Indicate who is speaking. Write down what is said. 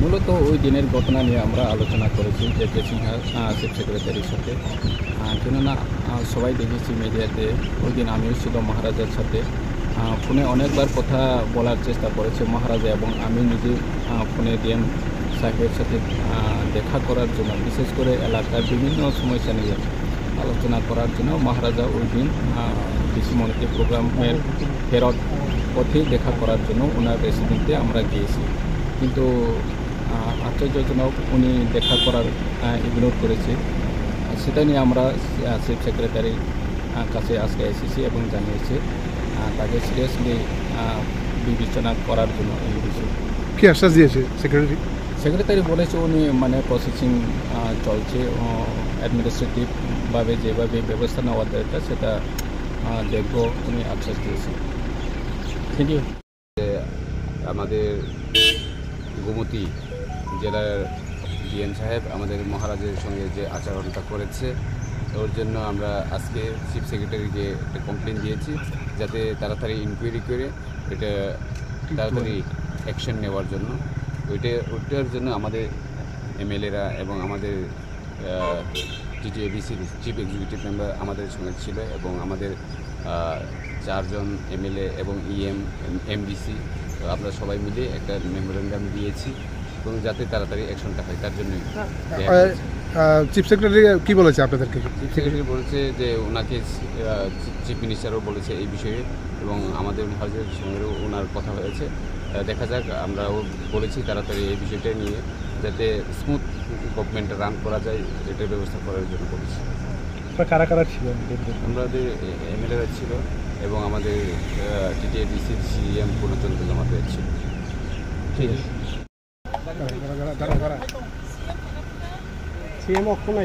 Speaker 1: মূলত ওই দিনের ঘটনা নিয়ে আমরা আলোচনা করেছি যে সিংহা চিফ সেক্রেটারির সাথে, কেননা সবাই দেখেছি মিডিয়াতে ওই দিন আমিও ছিল মহারাজার সাথে। ফোনে অনেকবার কথা বলার চেষ্টা করেছে মহারাজা এবং আমি নিজে ফোনে ডিএম সাহেবের সাথে দেখা করার জন্য, বিশেষ করে এলাকার বিভিন্ন সমস্যা নিয়ে আলোচনা করার জন্য মহারাজা ওই দিন ডিসি মনিতে প্রোগ্রামের ফেরত পথে দেখা করার জন্য ওনার রেসিডেন্টে আমরা গিয়েছি। কিন্তু আশ্চর্যজনক উনি দেখা করার ইগনোর করেছে। সেটা নিয়ে আমরা চিফ সেক্রেটারির কাছে আজকে এসেছি এবং জানিয়েছি তাকে সিরিয়াসলি বিবেচনা করার জন্য এই বিষয়ে।
Speaker 2: কি আশ্বাস দিয়েছে সেক্রেটারি?
Speaker 1: সেক্রেটারি বলেছে উনি প্রসেসিং চলছে, অ্যাডমিনিস্ট্রেটিভভাবে যেভাবে ব্যবস্থা নেওয়া দরকার সেটা দেখব, উনি আশ্বাস দিয়েছে। Thank you.
Speaker 3: আমাদের গোমতী জেলার ডিএম সাহেব আমাদের মহারাজের সঙ্গে যে আচরণটা করেছে ওর জন্য আমরা আজকে চিফ সেক্রেটারিকে একটা কমপ্লেন দিয়েছি, যাতে তাড়াতাড়ি ইনকোয়ারি করে এটা তাড়াতাড়ি অ্যাকশন নেওয়ার জন্য। ওইটার জন্য আমাদের এমএলএরা এবং আমাদের টিটিএডিসির চিফ এক্সিকিউটিভ মেম্বার আমাদের সঙ্গে ছিল এবং আমাদের 4 জন এমএলএ এবং এমডিসি আমরা সবাই মিলে একটা মেমোরেন্ডাম দিয়েছি এবং যাতে তাড়াতাড়ি অ্যাকশনটা হয় তার জন্যই।
Speaker 2: চিফ সেক্রেটারি কি বলেছে আপনাদেরকে?
Speaker 3: চিফ সেক্রেটারি বলেছে যে ওনাকে চিফ মিনিস্টারও বলেছে এই বিষয়ে এবং আমাদের মহারাজের সঙ্গেও ওনার কথা হয়েছে। দেখা যাক, আমরাও বলেছি তাড়াতাড়ি এই বিষয়টা নিয়ে যাতে স্মুথ গভর্নমেন্টে রান করা যায় এটার ব্যবস্থা করার জন্য বলেছি।
Speaker 2: কারা কারা ছিল?
Speaker 3: আমাদের এমএলএরা ছিল এবং আমাদের টিটিএডিসির সিএম পূর্ণচন্দ্র জমাতে ছিল। ঠিক আছে।
Speaker 2: সিএম অক্ষম